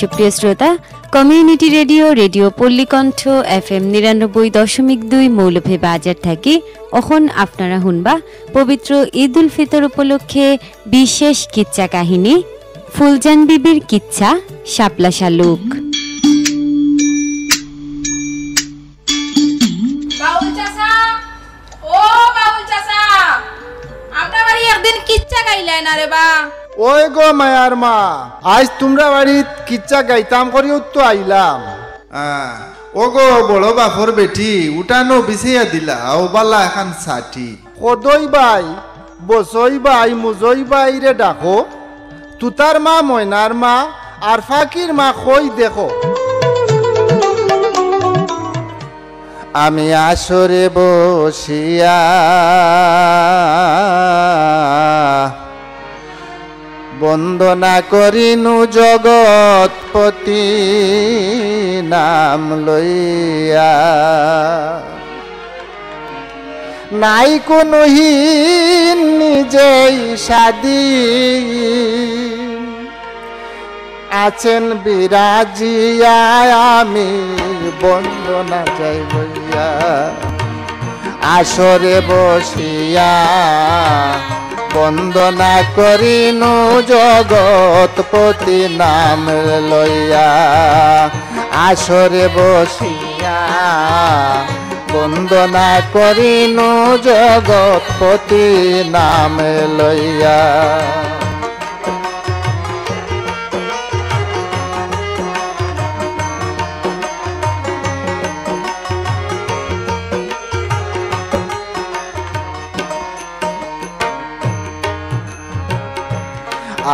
সুপ্রিয় শ্রোতা, community radio radio Pallikantha FM ৯৯.২ মৌলভীবাজার থেকে এখন আপনারা শুনবা পবিত্র ঈদ উল ফিতর উপলক্ষে বিশেষ কিচ্ছা কাহিনী ফুলজান বিবির কিচ্ছা শাপলা শালুক। বাউল চাচা, ও বাউল চাচা, আপনার বাড়ি একদিন কিচ্ছা গাইলেন না রে বা? ওই গো মায়ার মা, আজ তোমরা বাড়িত কিচ্ছা গাইতাম করিও তো আইলাম। ও গো বড় বাপর বেটি উঠানো বিছিয়া দিলা ও বালা এখন ষাটি সদই বাই বসই বাই মুজই বাই রে ডাকো, তুতার মা ময়নার মা আর ফাকির মা কই দেখো। আমি আসরে বসিয়া বন্দনা করিনু জগৎপতি নাম লইয়া, নাই কোনো হীন নিজেই স্বাধীন, আছেন বিরাজিয়া আমি বন্দনা যাই লইয়া। আসরে বসিয়া বন্দনা করিনু জগৎপতি নাম লইয়া। আসরে বসিয়া বন্দনা করিনু জগৎপতি নাম লইয়া।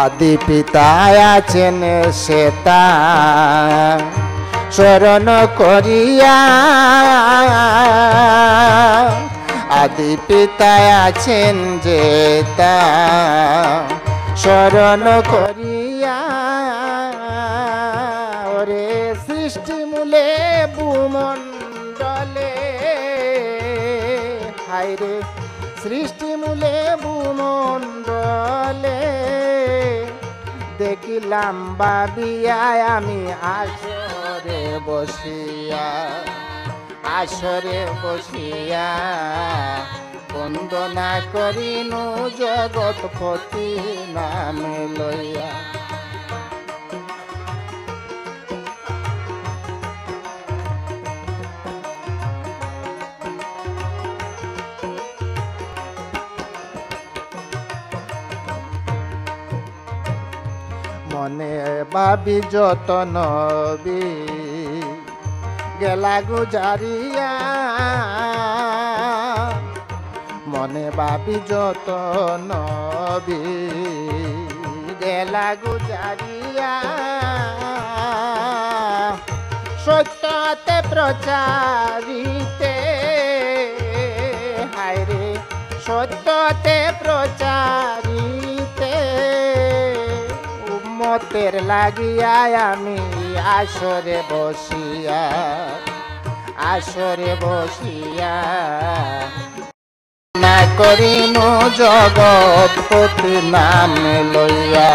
আদি পিতা আছেন সেতা শরণ করিয়া, আদি পিতা আছেন যেতা শরণ করিয়া। ওরে সৃষ্টি মূলে ভূমণ্ডলে, হায়রে সৃষ্টি মূলে ভূমণ্ডলে, দেখিলাম বাবিয়া আমি আসরে বসিয়া। আসরে বসিয়া বন্দনা করিনু জগৎপতি নাম লইয়া। মনে ভাবি যত নবী গেলা গুজারিয়া, মনে ভাবি যত নবী গেলা গুজারিয়া। সত্যতে প্রচারিতে, হায়রে সত্যতে প্রচারিতে, উম্মতের লাগিয়া আমি আসরে বসিয়া। আসরে বসিয়া না করিনু জগৎপতি নাম লইয়া।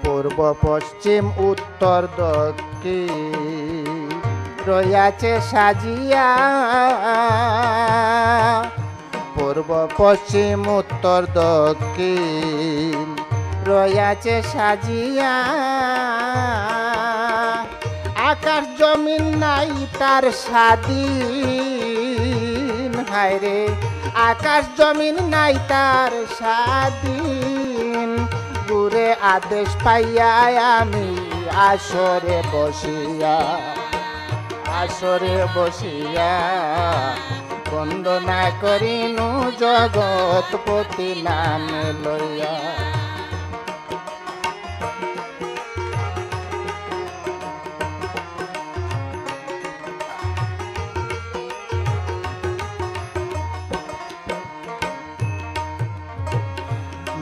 পূর্ব পশ্চিম উত্তর দক্ষিণ রয়াছে সাজিয়া, পূর্ব পশ্চিম উত্তর দক্ষিণ রয়াছে সাজিয়া। আকাশ জমিন নাই তার স্বাধীন, হায়রে আকাশ জমিন নাই তার স্বাধীন, গুরে আদেশ পাইয়া আমি আসরে বসিয়া। আসরে বসিয়া বন্দনা করিনু জগৎপতি নাম লইয়া।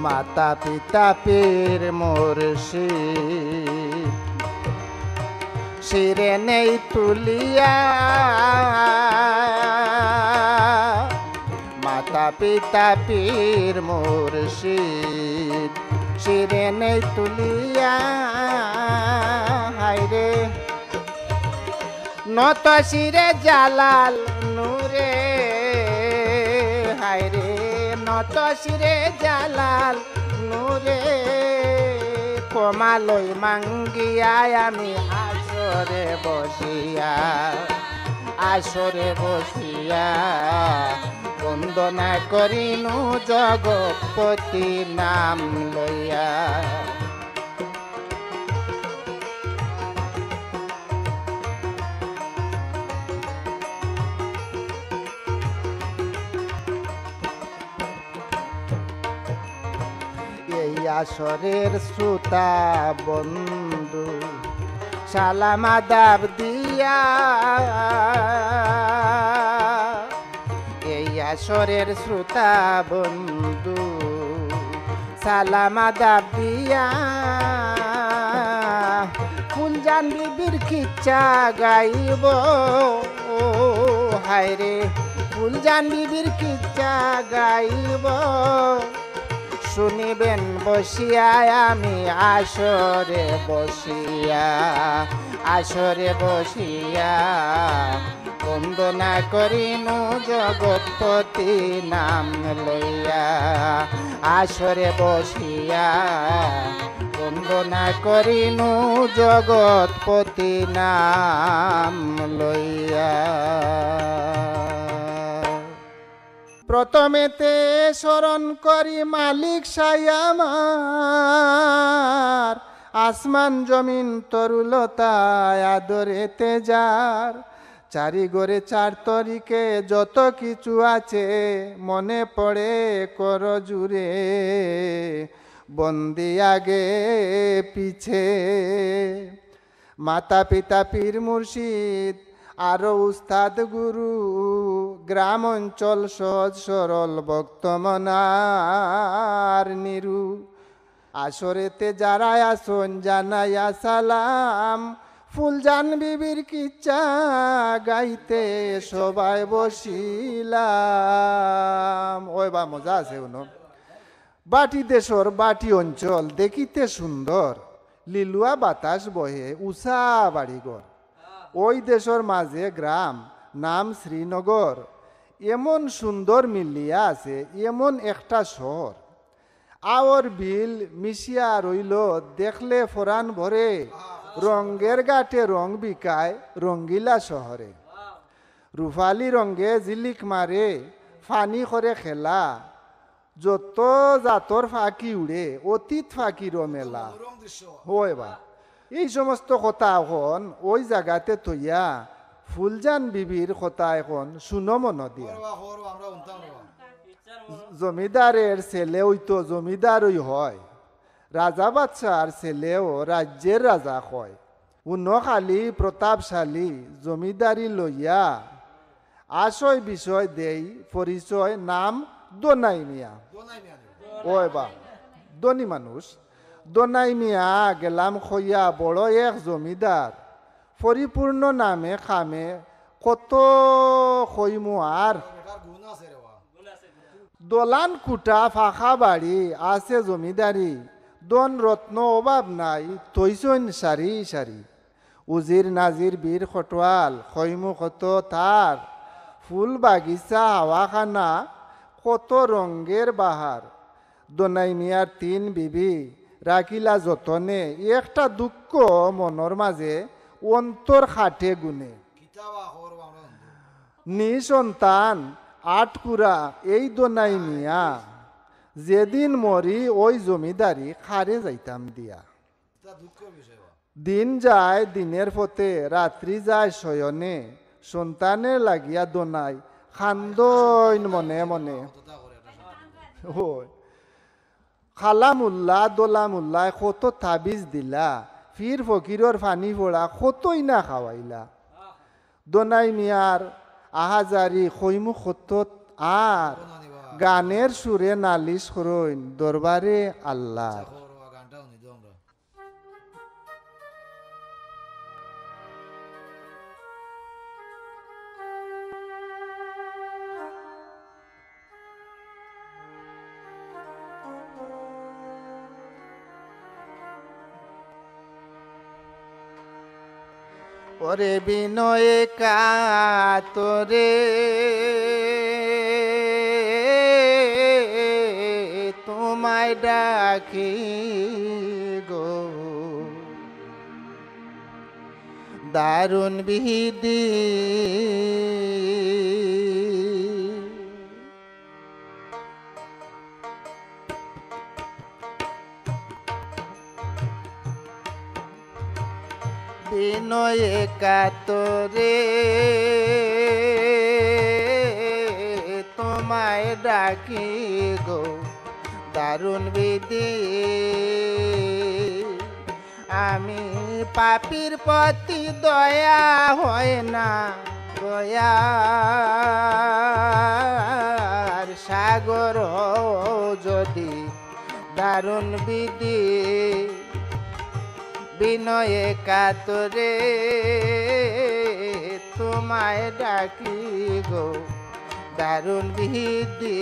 মাতা পিতা পীর মুর্শিদ শিরে নেই তুলিয়া মাতা পিতা পীর মুর্শিদ শিরে নেই তুলিয়া হায়রে নত শিরে জালাল নূরে হায়রে নত শিরে জালাল নূরে কমালই মাঙ্গিয়া আমি আসরে বসিয়া বন্দনা করিনু জগৎপতি নাম লইয়া এই আসরের শ্রোতা বন্ধু সালাম আদাব দিয়া এই আসরের শ্রোতা বন্ধু সালাম আদাব দিয়া ফুলজান বিবির খিচ্ছা গাইব হায়রে ফুলজান বিবির খিচ্ছা গাইব শুনিবেন বসিয়া আমি আসরে বসিয়া বন্দনা করিনু জগৎপতি নাম লইয়া আসরে বসিয়া বন্দনা করিনু জগৎপতি নাম লইয়া প্রথমেতে স্মরণ করি মালিক সাই আমার আসমান জমিন তরুলতায় আদরেতে যার চারি গড়ে চার তরিকে যত কিছু আছে মনে পড়ে কর জুড়ে বন্দি আগে পিছে মাতা পিতা পীর মুর্শিদ আরো উস্তাদ গুরু গ্রাম অঞ্চল সহজ সরল ভক্তমনার নিরু আসরেতে যারা আসন জানাইয়া সালাম ফুলজান বিবির কিচ্ছা গাইতে সবাই বসিলাম ওই বা মজা আছে উনো বাটি দেশর বাটি অঞ্চল দেখিতে সুন্দর লিলুয়া বাতাস বহে উষা বাড়িঘর ওই দেশের মাঝে গ্রাম নাম শ্রীনগর এমন সুন্দর মিলিয়া আছে এমন একটা শহর আওর বিল মিশিয়া রইল দেখলে ফরান ভরে রঙ্গের গাটে রং বিকায় রঙ্গিলা শহরে রুফালি রঙ্গে জিলিক মারে ফানি করে খেলা যত জাতর ফাঁকি উড়ে অতীত ফাঁকির মেলা হয় বা এই সমস্ত কথা এখন ওই জায়গাতে তৈয়া ফুলজান বিবির কথা এখন শুনো মন দিয়া জমিদারের ছেলে ওই তো জমিদারই হয় রাজা বাদশার ছেলেও রাজ্যের রাজা হয় উনখালী প্রতাপশালী জমিদারি লইয়া আশয় বিষয় দেই পরিচয় নাম দোনাই মিয়া ওই বা ধনী মানুষ দোনাই মিয়া গেলাম খইয়া বড় এক জমিদার পরিপূর্ণ নামে খামে কত খইমু আর দোলান কুটা ফাঁকা বাড়ি আছে জমিদারি দন রত্ন অভাব নাই তৈসন সারি সারি উজির নাজির বীর খটোয়াল খইমু কত তার ফুল বাগিচা হাওয়াখানা কত রঙ্গের বাহার দোনাই মিয়ার তিন বিবি রাখিলা যতনে একটা দুঃখ মনের মাঝে অন্তর খাটে গুনে নিঃসন্তান আটকুরা এই দোনাই মিয়া যেদিন মরি ওই জমিদারি খারে যাইতাম দিয়া দিন যায় দিনের পথে রাত্রি যায় শয়নে সন্তানের লাগিয়া দোনাই খান্দন মনে মনে হয় খালামুল্লা দোলামুল্লাহ কত তাবিজ দিলা ফির ফকিরর ফানি ফোড়া কতই না খাওয়াইলা দোনাই মিয়ার আহাজারি খৈমু কত আর গানের সুরে নালিশ করইন দরবারে আল্লাহ ওরে বিনয়ে কাতরে তোমায় ডাকি গো দারুণ বিধি বিনয়ে কাতরে তোমায় ডাকি গো দারুণ বিধি আমি পাপীর প্রতি দয়া হয় না দয়ার সাগর যদি দারুণ বিধি বিনয়ে কাতরে তোমায় ডাকি গো দারুণ বিধি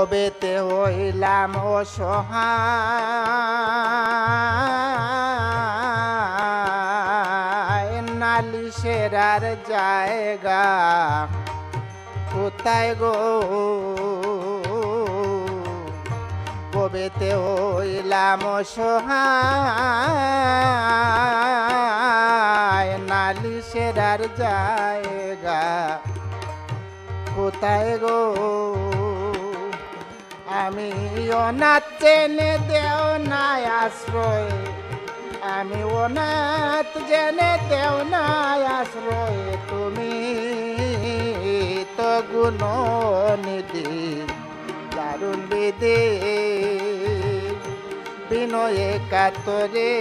ববেতে হইলাম অসহায় নালিশের আর জায়গা কোথায় গো ববেতে হইলাম অসহায় নালিশের আর জায়গা কোথায় গো আমি অনাথ জেনে দেও নাই আশ্রয় আমি অনাথ জেনে দেও নাই আশ্রয় তুমি তো গুণনিধি দারুণ বিধি বিনয়ে কাতরে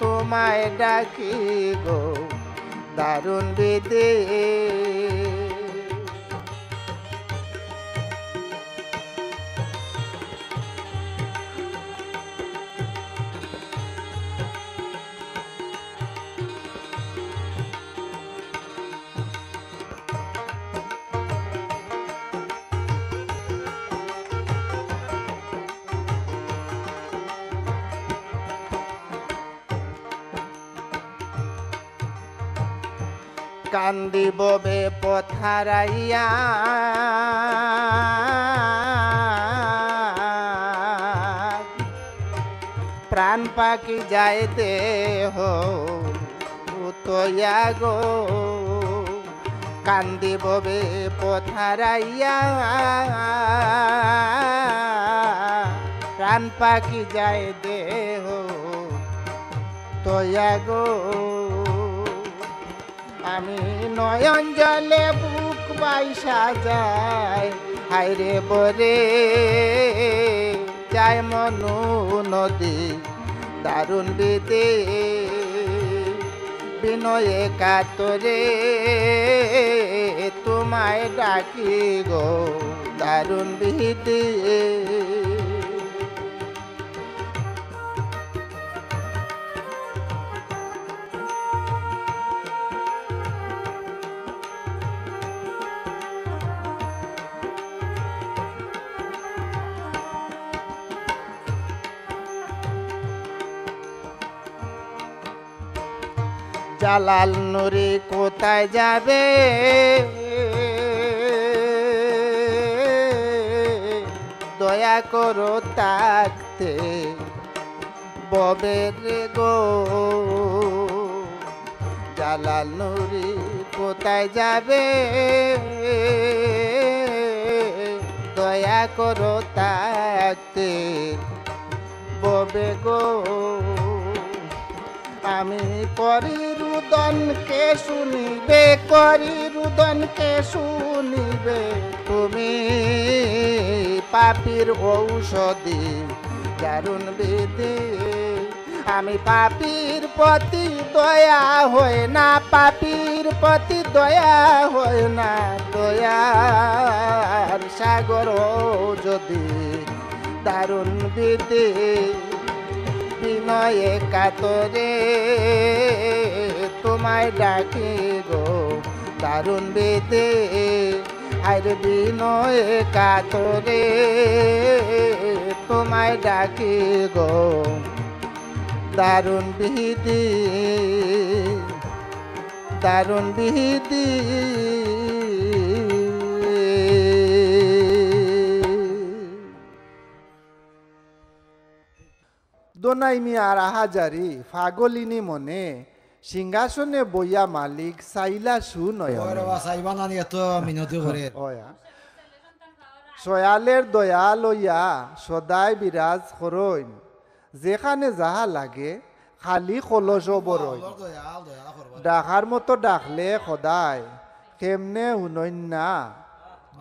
তোমায় ডাকি গো দারুণ বিধি কান্দিব বে পথারাইয়া প্রাণ পাখি যায় দেহ উতয়া গো কান্দিব বে পথারাইয়া প্রাণ পাখি যায় দেহ তয়া গো আমি নয়ন জলে বুক বাইসা যায় হায়রে বরে যায় মনু নদী দারুণ বিধি বিনয়ে কাতরে তোমায় ডাকি গো দারুণ বিধি জালাল নুরি কোথায় যাবে দয়া করো তাকতে ববের গো জালাল নুরি কোথায় যাবে দয়া করো তাকতে ববে গো আমি করি রুদনকে শুনিবে করি রুদনকে শুনিবে তুমি পাপীর ঔষধি দারুণ বিধি আমি পাপীর প্রতি দয়া হয় না, পাপীর প্রতি দয়া হয় না, দয়ার সাগর যদি দারুণ বিদে বিনয়ে কাতরে তোমায় ডাকি গো দারুণ বিদে আর বিনয়ে কাতরে তোমায় ডাকি গো দারুণ বিধি দারুণ বিধি। দোনাই মিয়ার আহাজারি ফাগলিনী মনে সিংহাসনে বইয়া মালিক সাইলা সুনয় সয়ালের দয়া লইয়া সদাই বিরাজ করইন, যেখানে যাহা লাগে খালি কলস বরই, ডাকার মতো ডাকলে সদায় কেমনে শুনইন না,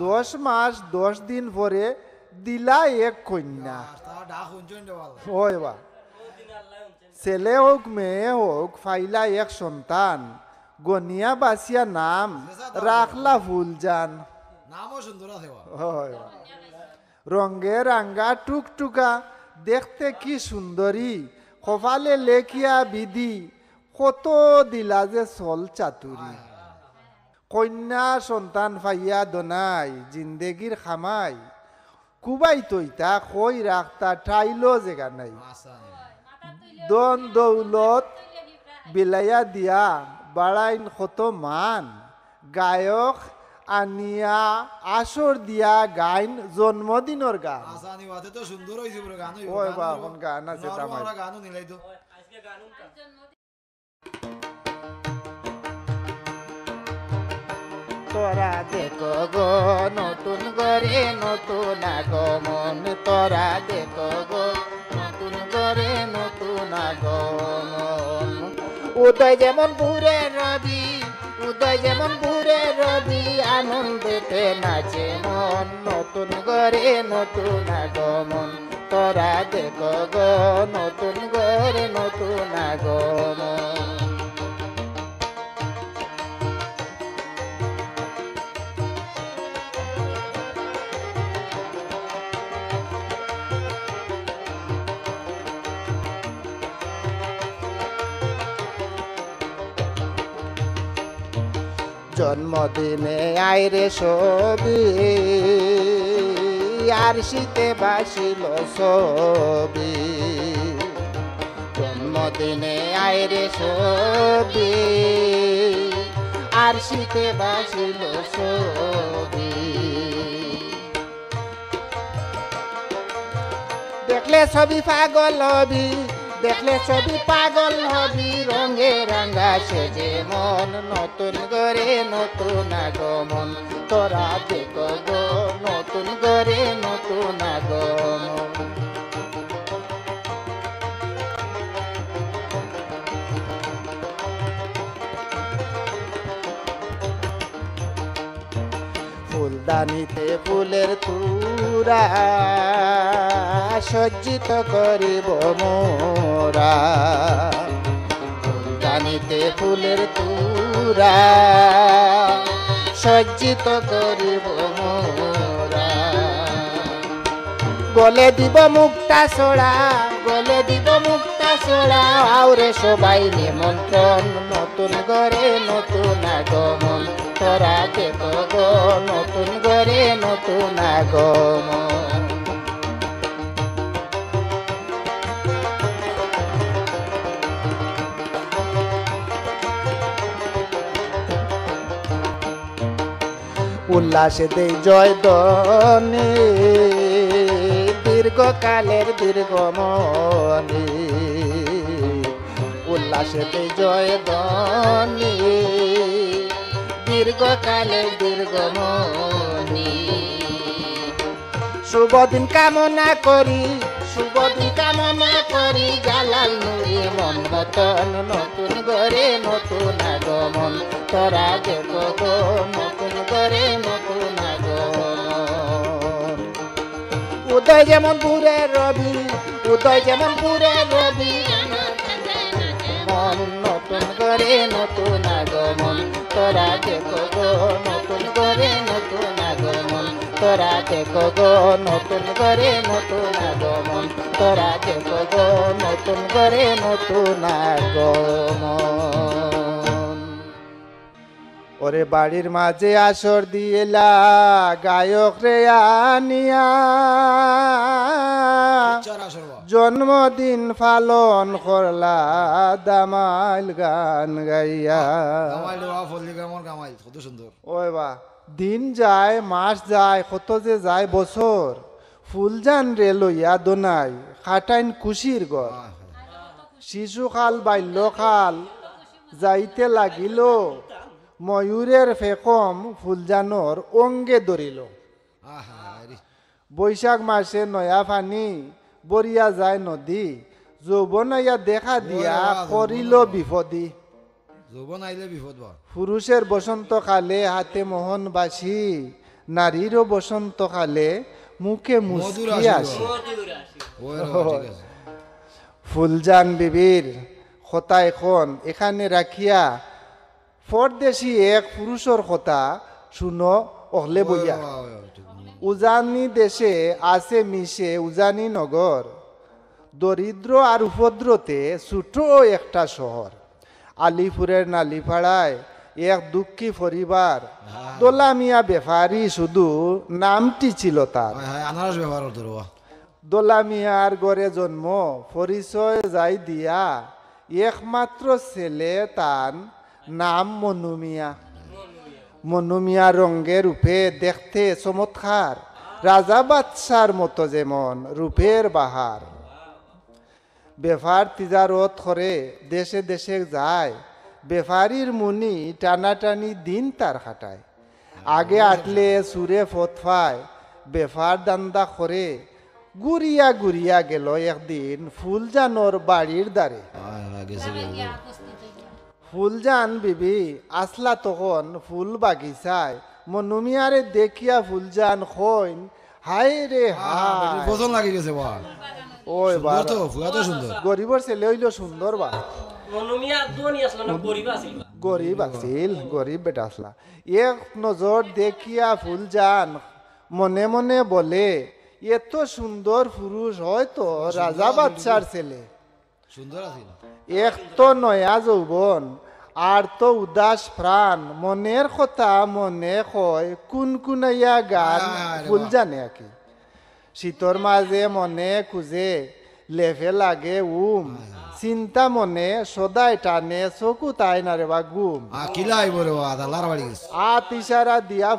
10 মাস 10 দিন পরে দিলা এক কন্যা। ওই বা ছেলে হোক মেয়ে হোক ফাইলা এক সন্তান, গনিয়া বাসিয়া নাম রাখলা ফুলজান। রঙে রাঙ্গা টুকটুকা দেখতে কি সুন্দরী, কপালে লেখিয়া বিধি কত দিলা যে চল চাতুরি। কন্যা সন্তান ফাইয়া দনাই জিন্দেগির খামাই, কুবাই তৈতা কই রাখতা ঠাইলো জেগা নাই, দন দৌলত বিলাইয়া দিয়া বাড়াইন কত মান, গায়ক আনিয়া আসর দিয়া গাইন জন্মদিনের গান। ওই বা এখন গান আছে তামাই। তোরা দেখো গো নতুন করে নতুন আগমন, তোরা দেখো গো নতুন করে নতুন আগমন। উদয় যেমন ভোরে রবি, উদয় যেমন ভোরে রবি, আনন্দেতে নাচে মন, নতুন করে নতুন আগমন। তোরা দেখো গো নতুন করে নতুন আগমন। জন্মদিনে আইরে ছবি, আর শীতে বাসিল ছবি, জন্মদিনে আইরে ছবি, আর শীতে বাসিল ছবি। দেখলে ছবি পাগল হবি, দেখলে ছবি পাগল হবি, রঙে রাঙ্গা সেজে মন, নতুন করে নতুন আগমন। তোরা দেখো গো নতুন করে নতুন আগমন। ফুলদানিতে ফুলের তুরা সজ্জিত করিব মোরা, ফুলদানিতে ফুলের তুরা সজ্জিত করিব মোরা। গলে দিব মুক্তা সোড়া, গলে দিব মুক্তা সোড়া, আউরে সবাই নিমন্ত্রণ, নতুন করে নতুন আগমন। তোরা দেখো গো নতুন করে নতুন আগমন। উল্লাসে দেই জয় দনে, দীর্ঘকালের দীর্ঘমণি, উল্লাসে দেই জয় দনে, দীর্ঘকালের দীর্ঘমণি। শুভ দিন কামনা করি, শুভ দিন কামনা করি, জালাল নুরি মন মতন, নতুন করে নতুন আগমন। তোরা দেখো গো নতুন করে নতুন আগমন। উদয় যেমন ভোরে রবি, উদয় যেমন ভোরে রবি, আগমন, নতুন করে নতুন আগমন, তোরা দেখো গো নতুন করে নতুন আগমন, তোরা দেখো গো নতুন করে নতুন আগমন, তোরা দেখো গো নতুন করে নতুন আগমন। ওরে বাড়ির মাঝে আসর দিয়েলা গায়ক রে আনিয়া, জন্মদিন পালন করলা দামাইল গান গাইয়া। ওই বা দিন যায় মাস যায় কত যে যায় বছর, ফুলজান রে লইয়া দোনাই খাটাইন খুশির ঘর। শিশুকাল বাল্যকাল যাইতে লাগিল, ময়ূরের ফেকম ফুলজানোর অঙ্গে ধরিল। বৈশাখ মাসে নয়া পানি বরিয়া যায় নদী, যৌবনাইয়া দেখা দিয়া করিল বিপদী। পুরুষের বসন্তকালে হাতে মোহনবাসী, নারীরও বসন্তকালে মুখে মুস্কি আসে। ফুলজান বিবির কথা এখন এখানে রাখিয়া পরদেশি এক পুরুষের কথা শুনো অহলে বইয়া। উজানি দেশে আছে মিশে উজানি নগর, দরিদ্র আর উপদ্রতে ছোট একটা শহর। আলিপুরের নালিপাড়ায় এক দুঃখী পরিবার, দোলা মিয়া বেফারি শুধু নামটি ছিল তার। দোলা মিয়ার গড়ে জন্ম, পরিচয় যাই দিয়া একমাত্র ছেলে তার নাম মনু মিয়া। মনু মিয়া রঙ্গে রূপে দেখতে চমৎকার, রাজা বাদশার মতো যেমন রূপের বাহার। বেফার তিজারত করে দেশে দেশে যায়, বেফারির মুনি টানাটানি দিন তার খাটায়। আগে আটলে সুরে ফতফায়, বেফার দান্দা করে গুড়িয়া গুড়িয়া গেল একদিন ফুলজানোর বাড়ির দ্বারে। ফুলজান বিবি আসলা তখন ফুল বাগিচায়, মনুমিয়ারে দেখিয়া ফুলজান কইন হায় রে হায়, পছন্দ লাগি গেছে বা ওই বা তো ফুয়া তো সুন্দর, গরিবর ছেলে হইল সুন্দর বা গরিব আছিল, গরিব বেটা আসলা। এক নজর দেখিয়া ফুলজান মনে মনে বলে, এত সুন্দর পুরুষ হয়তো রাজা বাদশার ছেলে। সুন্দর আছিল, এক তো নয়া যৌবন আর তো উদাস প্রাণ, মনের কথা মনে কয় কোন কুনাইয়া গান ফুলজানে আঁকি। শীতর মাঝে মনে খুঁজে লেফে লাগে চিন্তা মনে সদাই টানে চকু তাই না রে বা গুম। কিলা আইব রে বা দালার বাড়ি গেছে। আত ইশারা দিয়া